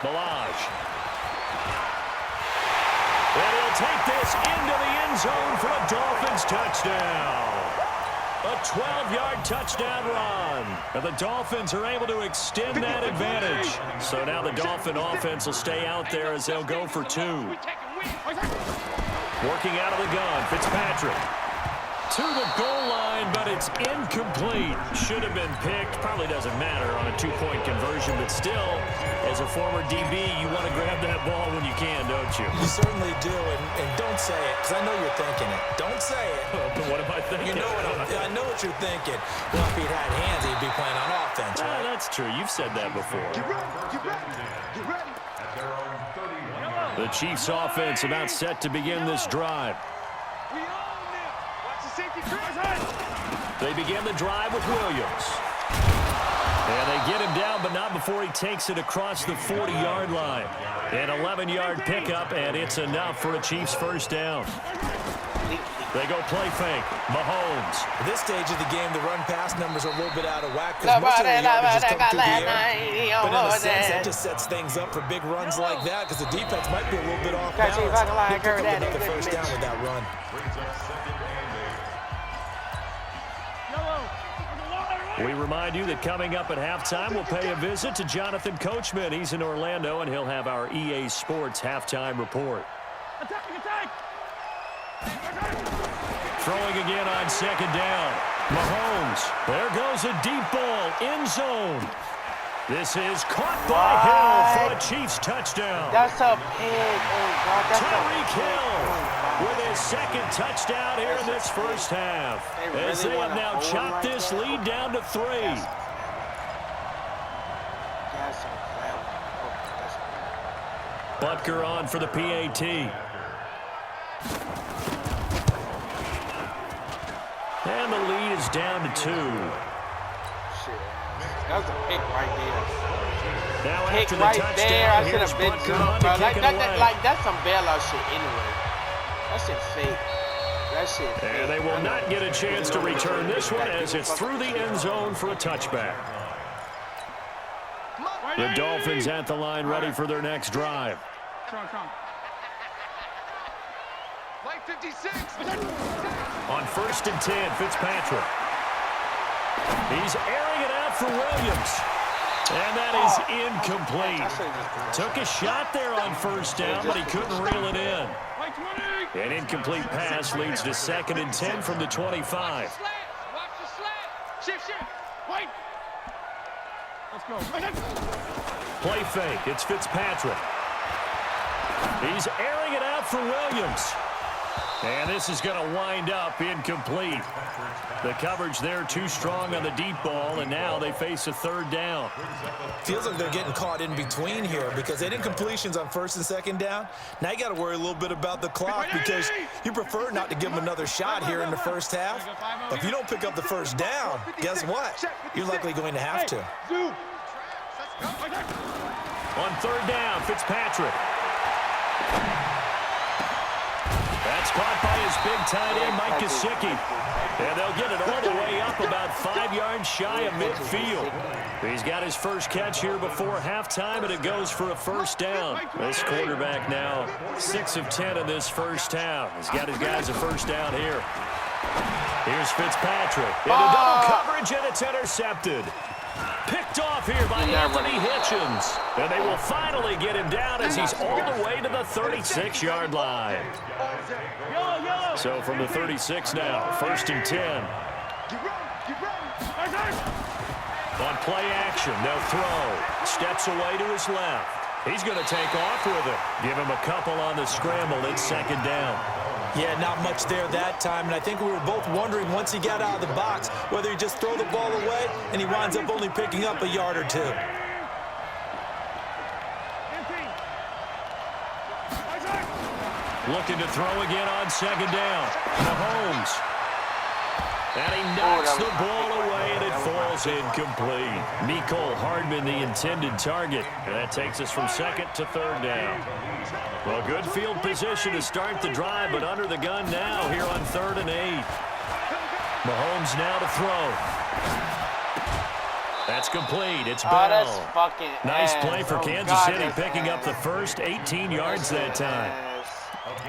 Balaj. And he'll take this into the end zone for a Dolphins touchdown. A 12-yard touchdown run. And the Dolphins are able to extend that advantage. So now the Dolphin offense will stay out there as they'll go for two. Working out of the gun, Fitzpatrick. To the goal line, but it's incomplete. Should have been picked. Probably doesn't matter on a two-point conversion, but still, as a former DB, you want to grab that ball when you can, don't you? You certainly do, and don't say it, because I know you're thinking it. Don't say it. What am I thinking? You know I know what you're thinking. Well, if he'd had hands, he'd be playing on offense, right? That's true. You've said that before. Get ready. The Chiefs' offense about set to begin this drive. They begin the drive with Williams. And they get him down, but not before he takes it across the 40-yard line. An 11-yard pickup, and it's enough for a Chiefs first down. They go play fake. Mahomes. At this stage of the game, the run-pass numbers are a little bit out of whack because most of the yardage just come through the air. But in a sense, that just sets things up for big runs like that because the defense might be a little bit off balance. He'll pick up another first down with that run. We remind you that coming up at halftime, we'll pay a visit to Jonathan Coachman. He's in Orlando, and he'll have our EA Sports halftime report. Throwing again on second down. Mahomes. There goes a deep ball. End zone. This is caught by Hill for a Chiefs touchdown. That's a pig. Oh, God. That's Tyreek Hill with his second touchdown here in this first half. As they have now chopped this lead down to 3. Butker on for the PAT. And the lead is down to 2. That was a pick right there. Now Pick after the right touchdown, there. I should here's have been Butker good, on bro. to Like, kick it away. that's some bailout shit anyway. That shit fake. That shit fake. And they will not get a chance to return this one as it's through the end zone for a touchback. The Dolphins at the line ready for their next drive. Like 56. On 1st and 10, Fitzpatrick. He's airing it out for Williams. And that is incomplete. Took a shot there on first down, but he couldn't reel it in. An incomplete pass leads to 2nd and 10 from the 25. Watch the slant. Shift. Wait. Let's go. Play fake. It's Fitzpatrick. He's airing it out for Williams. And this is going to wind up incomplete. The coverage there too strong on the deep ball, and now they face a 3rd down. Feels like they're getting caught in between here because they did incompletions on 1st and 2nd down. Now you got to worry a little bit about the clock because you prefer not to give them another shot here in the first half. But if you don't pick up the first down, guess what? You're likely going to have to. On 3rd down, Fitzpatrick. That's caught by his big tight end, Mike Gesicki. And they'll get it all the way up about 5 yards shy of midfield. He's got his first catch here before halftime, and it goes for a first down. This quarterback now 6 of 10 in this first half. He's got his guys a first down here. Here's Fitzpatrick. Into double coverage, and it's intercepted. Picked off here by Anthony Hitchens. And they will finally get him down as he's all the way to the 36-yard line. So from the 36 now, 1st and 10. On play action, they'll throw. Steps away to his left. He's going to take off with it. Give him a couple on the scramble. It's 2nd down. Yeah, not much there that time, and I think we were both wondering once he got out of the box whether he just throw the ball away and he winds up only picking up a yard or 2. Looking to throw again on 2nd down. Mahomes. And he knocks the ball away, and it falls incomplete. Mecole Hardman, the intended target. And that takes us from 2nd to 3rd down. Well, good field position to start the drive, but under the gun now here on 3rd and 8. Mahomes now to throw. That's complete. It's Bell. That's fucking Nice ass. play for Oh, Kansas God, City, that's picking up the ass. first 18 yards that time. Ass.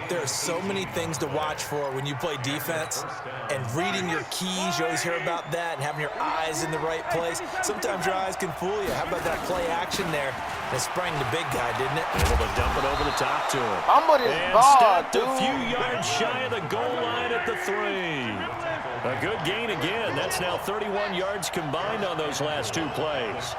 There are so many things to watch for when you play defense, and reading your keys, you always hear about that, and having your eyes in the right place. Sometimes your eyes can fool you. How about that play action there? It sprang the big guy, didn't it? Able to dump it over the top to him. Fumble this And ball, stopped dude. a few yards shy of the goal line at the 3. A good gain again. That's now 31 yards combined on those last 2 plays.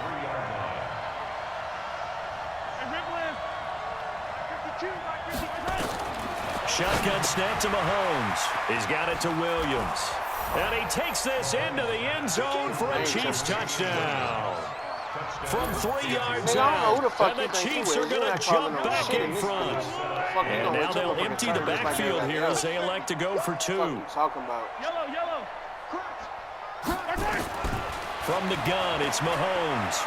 Shotgun snap to Mahomes. He's got it to Williams. And he takes this into the end zone for a Chiefs touchdown. From 3 yards Nigga, I don't know who the out, fuck and the you think Chiefs you are is. going You're to not calling jump no back shit in this front. bitch. Fuck, you And gonna now reach they'll over and empty turn the this like backfield that, here like as that. they elect to go for 2. What you talking about? Yellow. From the gun, it's Mahomes.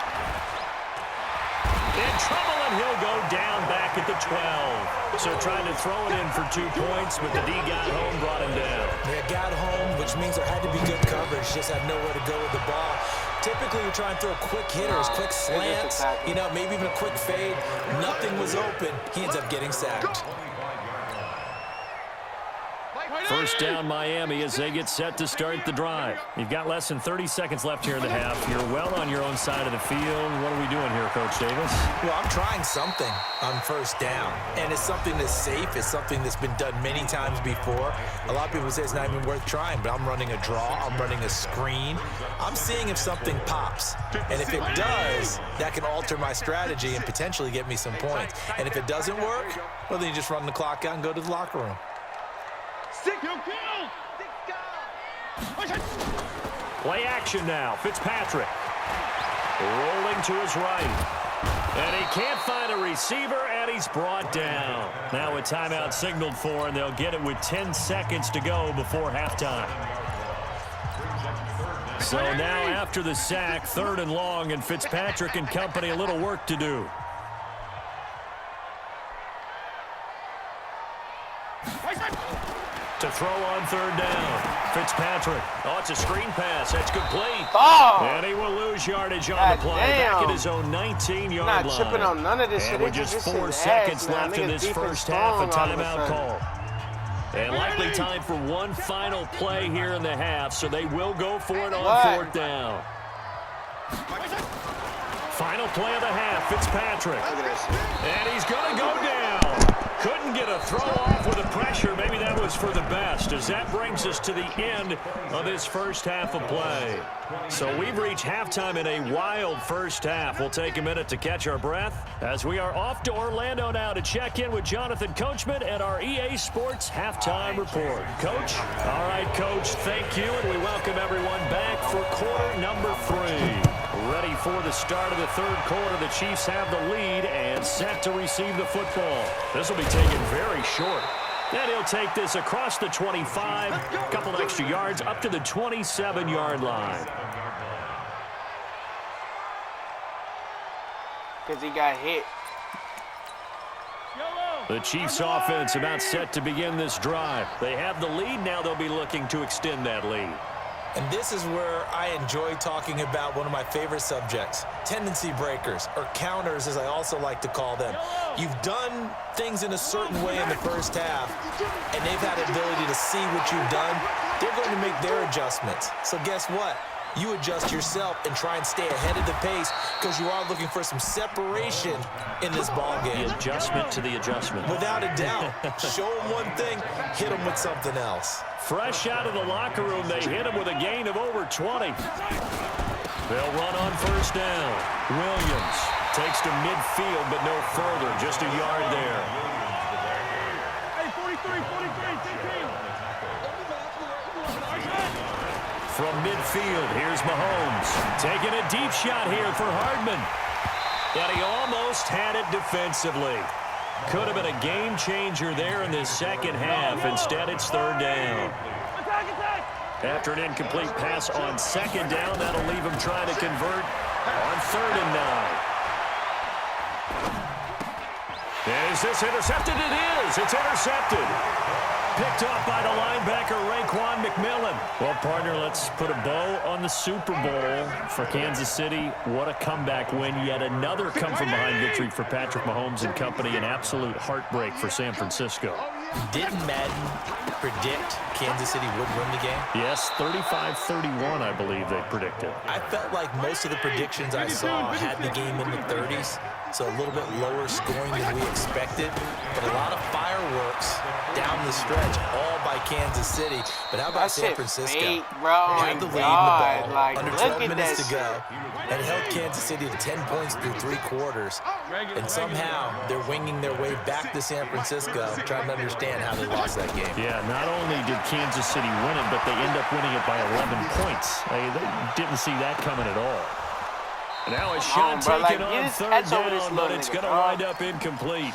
In trouble, and he'll go down back at the 12. So trying to throw it in for 2 points, but the D got home, brought him down. They got home, which means there had to be good coverage. Just had nowhere to go with the ball. Typically, you're trying to throw quick hitters, quick slants, you know, maybe even a quick fade. Nothing was open. He ends up getting sacked. First down, Miami, as they get set to start the drive. You've got less than 30 seconds left here in the half. You're well on your own side of the field. What are we doing here, Coach Davis? Well, I'm trying something on first down, and it's something that's safe. It's something that's been done many times before. A lot of people say it's not even worth trying, but I'm running a draw. I'm running a screen. I'm seeing if something pops, and if it does, that can alter my strategy and potentially get me some points. And if it doesn't work, well, then you just run the clock out and go to the locker room. Play action now. Fitzpatrick rolling to his right. And he can't find a receiver, and he's brought down. Now a timeout signaled for, and they'll get it with 10 seconds to go before halftime. So now after the sack, 3rd and long, and Fitzpatrick and company a little work to do. To throw on 3rd down. Fitzpatrick. Oh, it's a screen pass. That's complete. Oh! And he will lose yardage on God the play. damn. Back at his own 19-yard line. Not chipping on none of this shit. And with just 4 This is seconds ass, man. left in Niggas this defense first half, a strong all of a timeout sudden. call. And likely time for one final play here in the half, so they will go for it on What? 4th down. Final play of the half, Fitzpatrick. Look at this shit. And he's going to go down. Couldn't get a throw off with the pressure. Maybe that was for the best, as that brings us to the end of this first half of play. So we've reached halftime in a wild first half. We'll take a minute to catch our breath as we are off to Orlando now to check in with Jonathan Coachman and our EA Sports Halftime Report. Coach? All right, Coach, thank you, and we welcome everyone back for quarter number 3. Ready for the start of the 3rd quarter. The Chiefs have the lead and set to receive the football. This will be taken very short. And he'll take this across the 25, a couple extra yards, up to the 27-yard line. Because he got hit. The Chiefs offense about set to begin this drive. They have the lead. Now they'll be looking to extend that lead. And this is where I enjoy talking about one of my favorite subjects, tendency breakers, or counters as I also like to call them. You've done things in a certain way in the first half, and they've had the ability to see what you've done. They're going to make their adjustments. So guess what? You adjust yourself and try and stay ahead of the pace because you are looking for some separation in this ball game. The adjustment to the adjustment. Without a doubt. Show them one thing, hit them with something else. Fresh out of the locker room, they hit him with a gain of over 20. They'll run on first down. Williams takes to midfield, but no further, just a yard there. Hey, 43, take him. From midfield, here's Mahomes. Taking a deep shot here for Hardman. But he almost had it defensively. Could have been a game changer there in this second half. Instead, it's 3rd down. After an incomplete pass on 2nd down, that'll leave him trying to convert on 3rd and 9. Is this intercepted? It is. It's intercepted. picked off by the linebacker, Raekwon McMillan. Well, partner, let's put a bow on the Super Bowl for Kansas City. What a comeback win. Yet another come-from-behind victory for Patrick Mahomes and company. An absolute heartbreak for San Francisco. Didn't Madden predict Kansas City would win the game? Yes, 35-31, I believe they predicted. I felt like most of the predictions I saw had the game in the 30s, so a little bit lower scoring than we expected. But a lot of fireworks down the stretch, all by Kansas City. But how about San Francisco? Fake, bro. Had the lead in the ball, Like, under 12 minutes to go, and held Kansas City to 10 points through 3 quarters. And somehow they're winging their way back to San Francisco, trying to understand how they lost that game. Yeah, not only did Kansas City win it, but they end up winning it by 11 points. They didn't see that coming at all. Now a shot taken on third down, but it's going to wind up incomplete.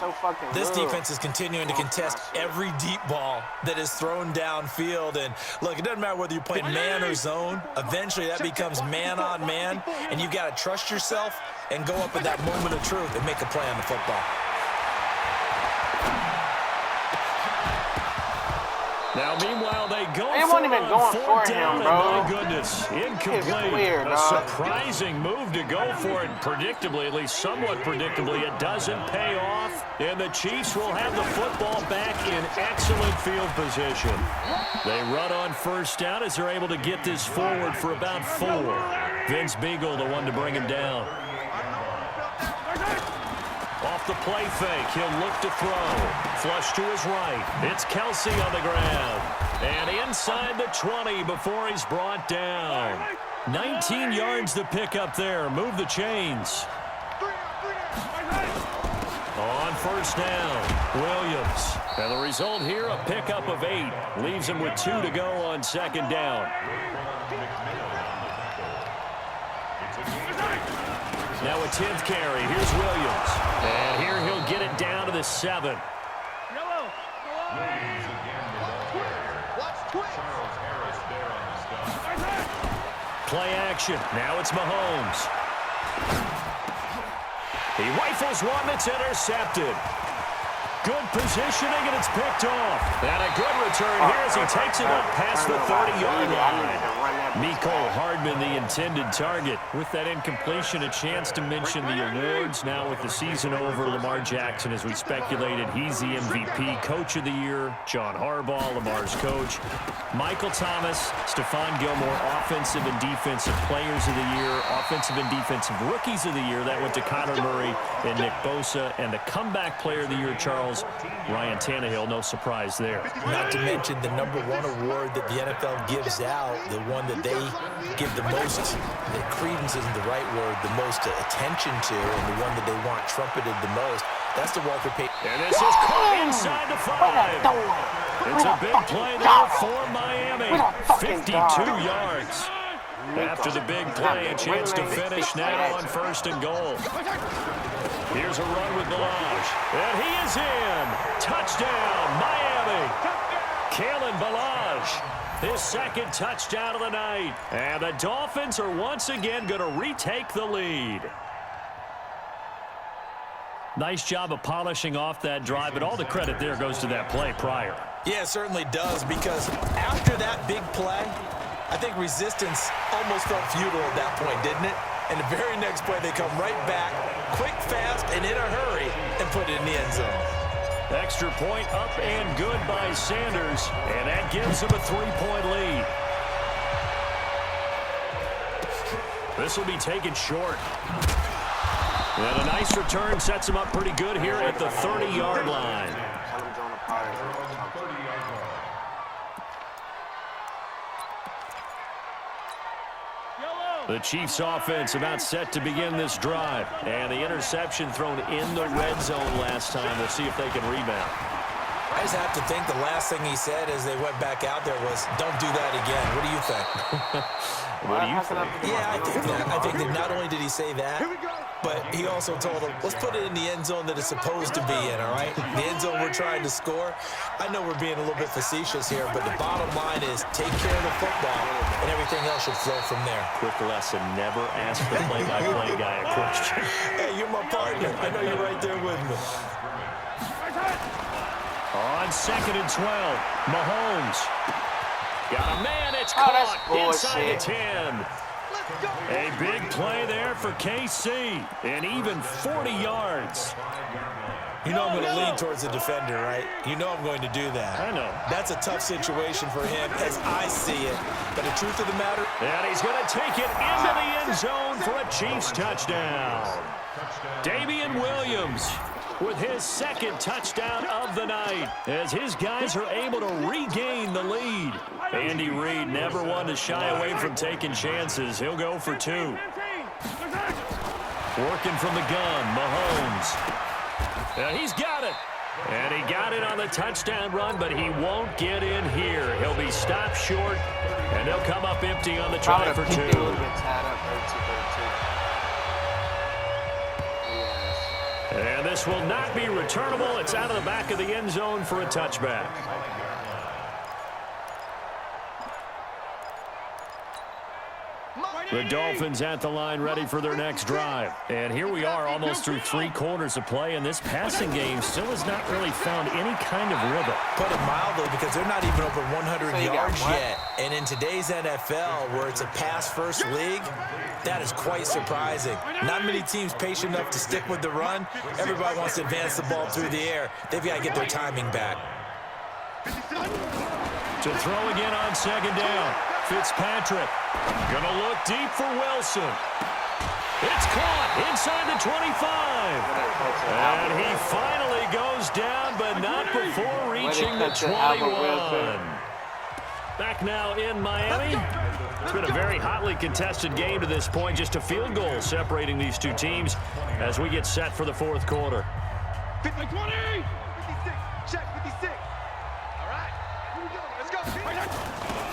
This defense is continuing to contest every deep ball that is thrown downfield. And look, it doesn't matter whether you're playing man or zone. Eventually that becomes man on man, and you've got to trust yourself and go up at that moment of truth and make a play on the football. Now, meanwhile, they go wasn't even going for him, bro. My goodness, incomplete. Weird, a surprising move to go for it. Predictably, at least somewhat predictably, it doesn't pay off. And the Chiefs will have the football back in excellent field position. They run on first down as they're able to get this forward for about 4. Vince Beagle, the one to bring him down. Off the play fake, he'll look to throw. Flush to his right. It's Kelsey on the ground. And inside the 20 before he's brought down. 19 yards to pick up there. Move the chains. On first down, Williams. And the result here, a pickup of 8. Leaves him with 2 to go on second down. Now a 10th carry. Here's Williams. And here he'll get it down to the 7. Play action. Now it's Mahomes. He rifles one that's intercepted. Good positioning, and it's picked off. And a good return here as he takes it up past the 30-yard line. Mecole Hardman, the intended target. With that incompletion, a chance to mention the awards. Now with the season over, Lamar Jackson, as we speculated, he's the MVP. Coach of the Year, John Harbaugh, Lamar's coach. Michael Thomas, Stephon Gilmore, Offensive and Defensive Players of the Year. Offensive and Defensive Rookies of the Year. That went to Kyler Murray and Nick Bosa. And the Comeback Player of the Year, Charles, Ryan Tannehill. No surprise there. Not to mention the #1 award that the NFL gives out, the one that they give the most, the credence isn't the right word, the most attention to, and the one that they want trumpeted the most. That's the Walter Payton. And this is caught inside the 5. It's a big play there for Miami. 52 yards. After the big play, a chance to finish now on 1st and goal. Here's a run with Ballage. And he is in. Touchdown, Miami. Kalen Ballage, his 2nd touchdown of the night. And the Dolphins are once again going to retake the lead. Nice job of polishing off that drive, but all the credit there goes to that play prior. Yeah, it certainly does, because after that big play, I think resistance almost felt futile at that point, didn't it? And the very next play, they come right back, quick, fast, and in a hurry, and put it in the end zone. Extra point up and good by Sanders, and that gives him a 3-point lead. This will be taken short. And a nice return sets him up pretty good here at the 30-yard line. The Chiefs offense about set to begin this drive. And the interception thrown in the red zone last time. We'll see if they can rebound. I just have to think the last thing he said as they went back out there was, "Don't do that again." What do you think? What do you think? Yeah, I think that not only did he say that, but he also told them, let's put it in the end zone that it's supposed to be in, all right? The end zone we're trying to score. I know we're being a little bit facetious here, but the bottom line is take care of the football, and everything else should flow from there. Quick lesson, never ask the play-by-play guy a question. Hey, you're my partner. I know you're right there with me. On 2nd and 12, Mahomes. Got a man, it's that's caught inside the bullshit. 10. A big play there for KC, and even 40 yards. You know I'm going to lean towards the defender, right? You know I'm going to do that. I know. That's a tough situation for him as I see it. But the truth of the matter, And he's going to take it into the end zone for a Chiefs touchdown. Damian Williams with his second touchdown of the night as his guys are able to regain the lead. Andy Reid never one to shy away from taking chances. He'll go for 2. Working from the gun, Mahomes. And he's got it. And he got it on the touchdown run, but he won't get in here. He'll be stopped short, and they'll come up empty on the try for 2. And this will not be returnable. It's out of the back of the end zone for a touchback. The Dolphins at the line ready for their next drive. And here we are almost through 3 quarters of play, and this passing game still has not really found any kind of rhythm. put it mildly, because they're not even over 100 yards yet. And in today's NFL, where it's a pass-first league, that is quite surprising. Not many teams patient enough to stick with the run. Everybody wants to advance the ball through the air. They've got to get their timing back. To throw again on 2nd down. Fitzpatrick gonna look deep for Wilson. It's caught inside the 25. And he finally goes down, but not before reaching the 21. Back now in Miami. It's been a very hotly contested game to this point. Just a field goal separating these two teams as we get set for the 4th quarter. 50, 20! 56, check, 56. All right, here we go, let's go.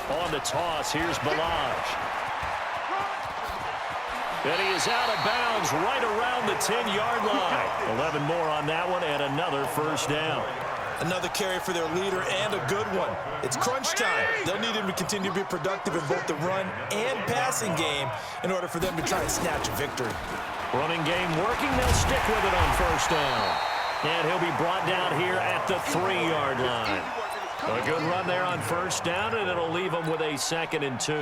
On the toss, here's Balaj. And he is out of bounds right around the 10-yard line. 11 more on that one and another first down. Another carry for their leader and a good one. It's crunch time. They'll need him to continue to be productive in both the run and passing game in order for them to try and snatch a victory. Running game working. They'll stick with it on first down. And he'll be brought down here at the 3-yard line. A good run there on first down, and it'll leave them with a 2nd and 2.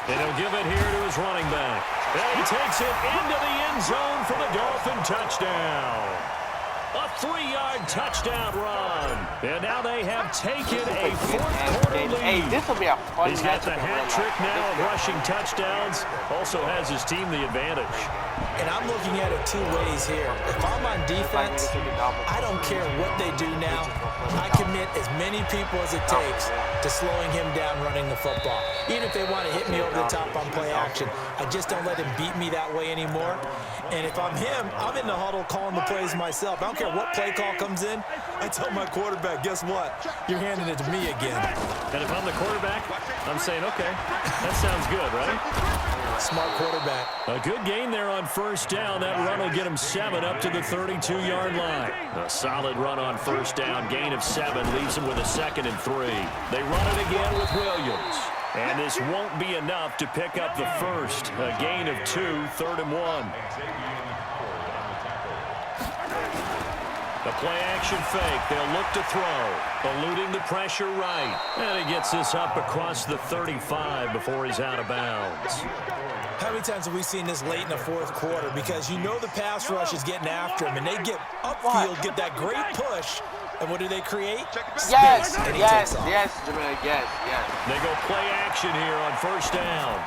And he'll give it here to his running back. And he takes it into the end zone for the Dolphin touchdown. A 3-yard touchdown run. And now they have taken a 4th quarter lead. Hey, this will be a fun He's got the matchup in hat real trick life. now of rushing touchdowns. Also has his team the advantage. And I'm looking at it 2 ways here. If I'm on defense, I don't care what they do now. I commit as many people as it takes to slowing him down running the football. Even if they want to hit me over the top on play action, I just don't let him beat me that way anymore. And if I'm him, I'm in the huddle calling the plays myself. I don't care what play call comes in. I tell my quarterback, guess what? You're handing it to me again. And if I'm the quarterback, I'm saying, okay, that sounds good, right? Smart quarterback. A good gain there on first down. That run will get him 7 up to the 32-yard line. A solid run on first down. Gain of 7 leaves him with a 2nd and 3. They run it again with Williams. And this won't be enough to pick up the first. A gain of 2, 3rd and 1. The play-action fake. They'll look to throw. Eluding the pressure right. And he gets this up across the 35 before he's out of bounds. How many times have we seen this late in the 4th quarter? Because you know the pass rush is getting after him, and they get upfield, get that great push, and what do they create? Yes, Space, and he yes, takes off. yes, Jamal, yes, yes. They go play action here on first down.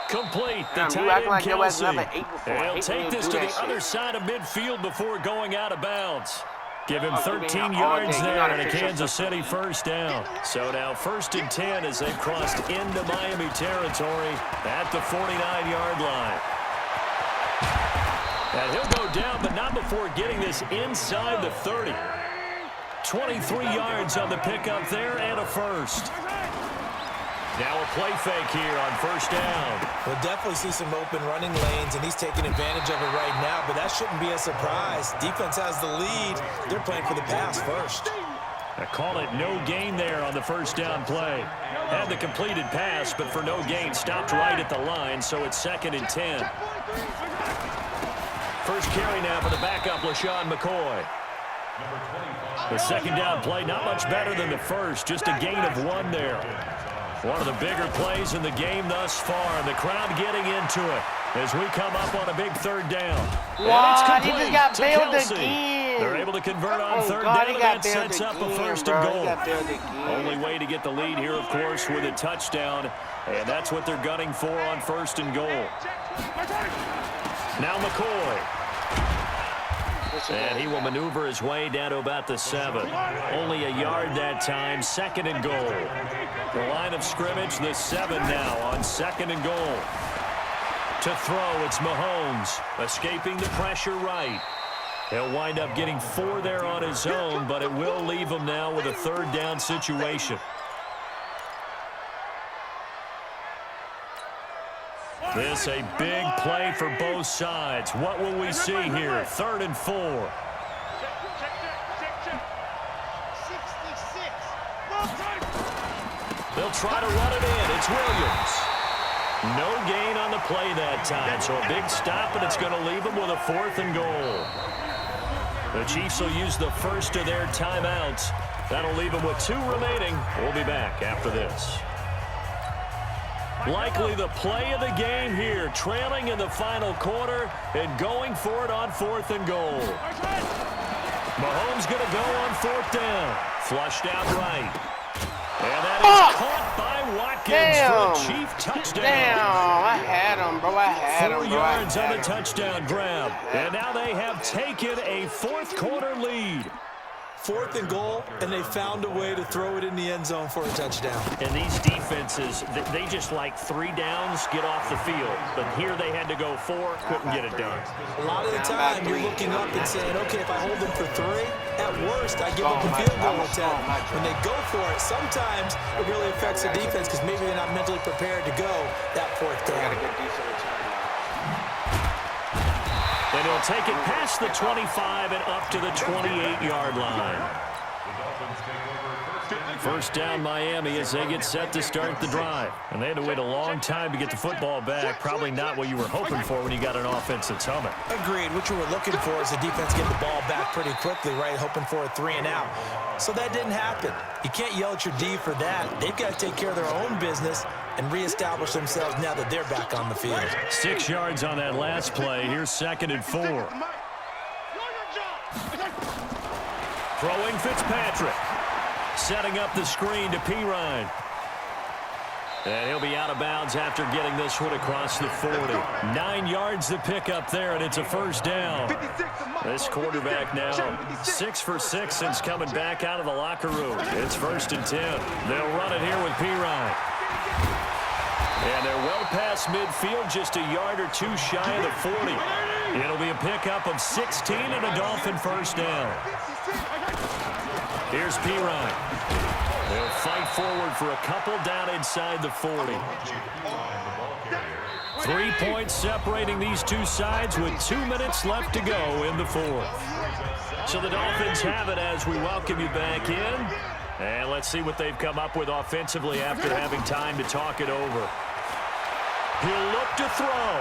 Complete. The Damn, you tight act end like your ass Kelsey. never ate before. I He'll hate when take you this do to that the shit. other side of midfield before going out of bounds. Give him Oh, give me 13 all yards day. You there gotta and a fix your Kansas stuff. City first down. So now 1st and 10 as they've crossed into Miami territory at the 49-yard line. And he'll go down, but not before getting this inside the 30. 23 yards on the pickup there and a first. Now a play fake here on first down. We'll definitely see some open running lanes, and he's taking advantage of it right now, but that shouldn't be a surprise. Defense has the lead. They're playing for the pass first. I call it no gain there on the first down play. Had the completed pass, but for no gain, stopped right at the line, so it's 2nd and 10. First carry now for the backup, LaShawn McCoy. The second down play, not much better than the first, just a gain of 1 there. One of the bigger plays in the game thus far. The crowd getting into it as we come up on a big third down. What? He just got bailed again. They're able to convert on third down, and that sets up a first and goal. Only way to get the lead here, of course, with a touchdown, and that's what they're gunning for on first and goal. Now McCoy. And he will maneuver his way down to about the 7. Only a yard that time, second and goal. The line of scrimmage, the 7 now on second and goal. To throw, it's Mahomes, escaping the pressure right. He'll wind up getting 4 there on his own, but it will leave him now with a third down situation. This a big play for both sides. What will we see here? 3rd and 4. They'll try to run it in. It's Williams. No gain on the play that time, so a big stop, and it's going to leave them with a 4th and goal. The Chiefs will use the first of their timeouts. That'll leave them with 2 remaining. We'll be back after this. Likely the play of the game here, trailing in the final quarter and going for it on 4th and goal. Mahomes going to go on 4th down. Flushed out right. And that is caught by Watkins for a Chief touchdown. Damn, I had him, bro. I had him, 4 yards on the touchdown grab. And now they have taken a 4th quarter lead. 4th and goal, and they found a way to throw it in the end zone for a touchdown. And these defenses, they just like 3 downs, get off the field. But here they had to go 4, couldn't get it done. A lot of the time, you're looking up and saying, okay, if I hold them for 3, at worst, I give up a field goal attempt. When they go for it, sometimes it really affects the defense because maybe they're not mentally prepared to go that 4th down. And he'll take it past the 25 and up to the 28-yard line. First down Miami as they get set to start the drive. And they had to wait a long time to get the football back. Probably not what you were hoping for when you got an offense that's humming. Agreed. What you were looking for is the defense get the ball back pretty quickly, right? Hoping for a 3 and out. So that didn't happen. You can't yell at your D for that. They've got to take care of their own business and reestablish themselves now that they're back on the field. 6 yards on that last play. Here's 2nd and 4. Throwing Fitzpatrick. Setting up the screen to Pirine. And he'll be out of bounds after getting this one across the 40. 9 yards to pick up there, and it's a first down. This quarterback now 6 for 6 since coming back out of the locker room. It's 1st and 10. They'll run it here with Pirine. And they're well past midfield, just a yard or 2 shy of the 40. It'll be a pickup of 16 and a Dolphin first down. Here's Pirine. They'll fight forward for a couple down inside the 40. 3 points separating these two sides with 2 minutes left to go in the 4th. So the Dolphins have it as we welcome you back in. And let's see what they've come up with offensively after having time to talk it over. He'll look to throw.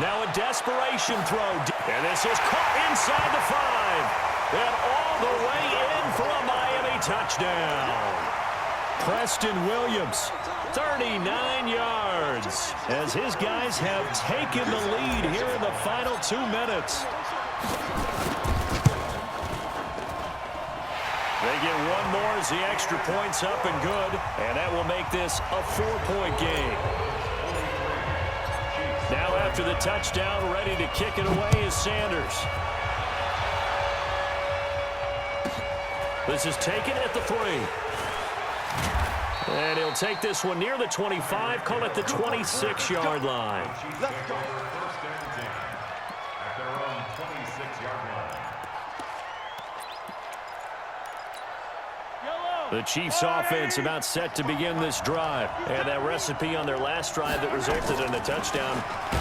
Now a desperation throw. And this is caught inside the 5. And all the way in for a Miami touchdown. Preston Williams, 39 yards, as his guys have taken the lead here in the final 2 minutes. They get one more as the extra point's up and good, and that will make this a 4-point game. Now after the touchdown, ready to kick it away is Sanders. This is taken at the 3. And he'll take this one near the 25, call it the 26-yard line. The Chiefs offense about set to begin this drive. And that recipe on their last drive that resulted in a touchdown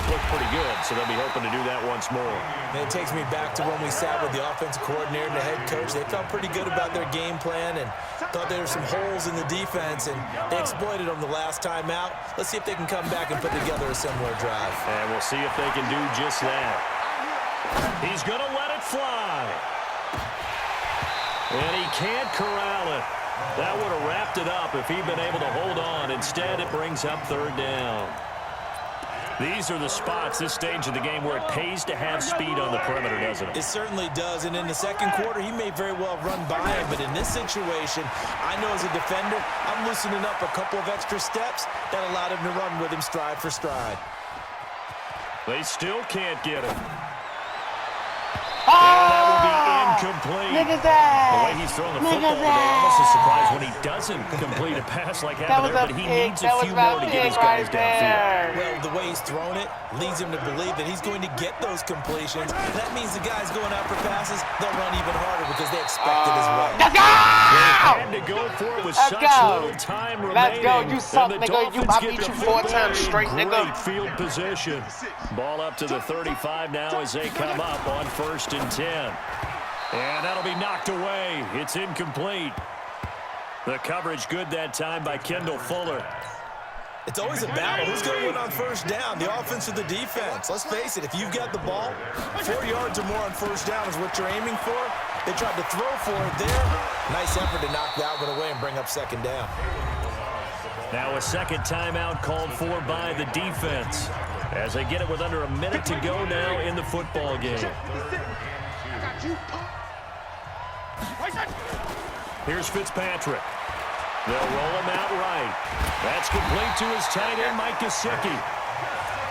looked pretty good, so they'll be hoping to do that once more. And it takes me back to when we sat with the offensive coordinator and the head coach. They felt pretty good about their game plan and thought there were some holes in the defense, and they exploited them the last time out. Let's see if they can come back and put together a similar drive. And we'll see if they can do just that. He's going to let it fly. And he can't corral it. That would have wrapped it up if he'd been able to hold on. Instead, it brings up third down. These are the spots, this stage of the game, where it pays to have speed on the perimeter, doesn't it? It certainly does, and in the second quarter, he may very well run by him, but in this situation, I know as a defender, I'm loosening up a couple of extra steps that allowed him to run with him stride for stride. They still can't get him. Oh! And that will be incomplete. Look at that. The way he's throwing the football, they're almost as surprised when he doesn't complete a pass like happened there, but he needs a few more to get his guys downfield. Well, the way he's thrown it leads him to believe that he's going to get those completions. That means the guys going out for passes, they'll run even harder because they expect it as well. Let's go! They had to go for it with such little time remaining. Let's go. You suck, And the nigga. I Dolphins beat get you the 4 football times in straight, great nigga. field position. Ball up to the 35 now as they come up on 1st and 10. And that'll be knocked away. It's incomplete. The coverage good that time by Kendall Fuller. It's always a battle. Who's going to win on first down, the offense or the defense? Let's face it, if you've got the ball, 4 yards or more on first down is what you're aiming for. They tried to throw for it there. Nice effort to knock that one away and bring up second down. Now a second timeout called for by the defense as they get it with under a minute to go now in the football game. Here's Fitzpatrick. They'll roll him out right. That's complete to his tight end, Mike Gesicki.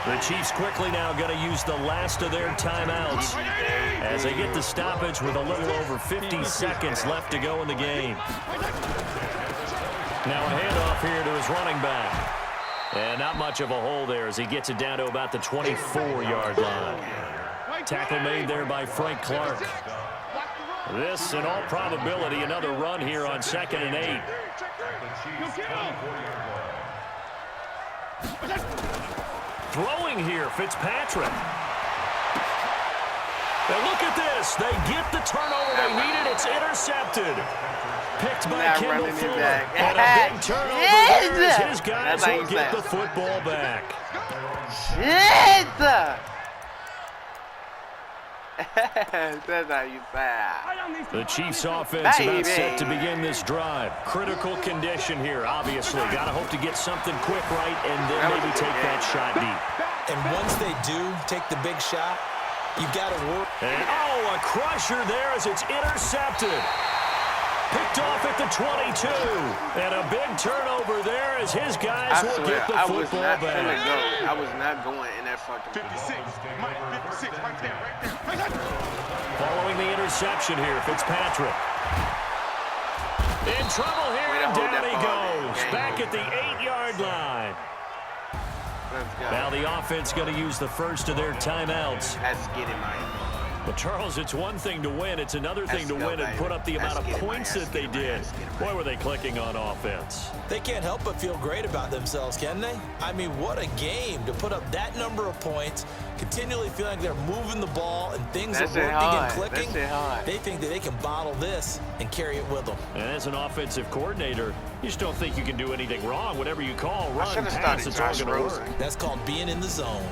The Chiefs quickly now going to use the last of their timeouts as they get the stoppage with a little over 50 seconds left to go in the game. Now a handoff here to his running back. And not much of a hole there as he gets it down to about the 24-yard line. Tackle made there by Frank Clark. This, in all probability, another run here on 2nd and 8. Throwing here, Fitzpatrick. Now look at this. They get the turnover they needed. It's intercepted. Picked by Kendall Fuller. And a big turnover there as his guys will get the football back. Shit! That's how you say. The Chiefs offense about set to begin this drive. Critical condition here, obviously. Got to hope to get something quick right and then maybe take that shot deep. And once they do take the big shot, you've got to work. And, a crusher there as it's intercepted. Picked off at the 22. And a big turnover there as his guys will get the football back. I was not going in that fucking 56. Mike, 56. Right there. Right there. Following the interception here, Fitzpatrick. In trouble here, and down he goes. Back at the 8-yard line. Now the offense going to use the first of their timeouts. Let's get it, Mike. Well, Charles, it's one thing to win. It's another thing to win and put up the amount of points that they did. Boy, were they clicking on offense. They can't help but feel great about themselves, can they? I mean, what a game to put up that number of points, continually feeling like they're moving the ball and things are working and clicking. They think that they can bottle this and carry it with them. And as an offensive coordinator, you just don't think you can do anything wrong. Whatever you call, run, pass, it's all going to work. That's called being in the zone.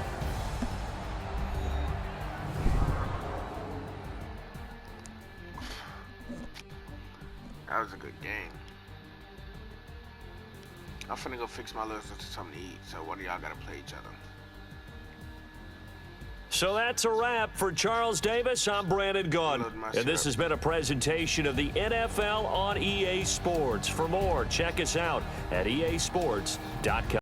That was a good game. I'm finna go fix my little sister something to eat, so one of y'all gotta play each other. So that's a wrap for Charles Davis. I'm Brandon Gunn. And this has been a presentation of the NFL on EA Sports. For more, check us out at easports.com.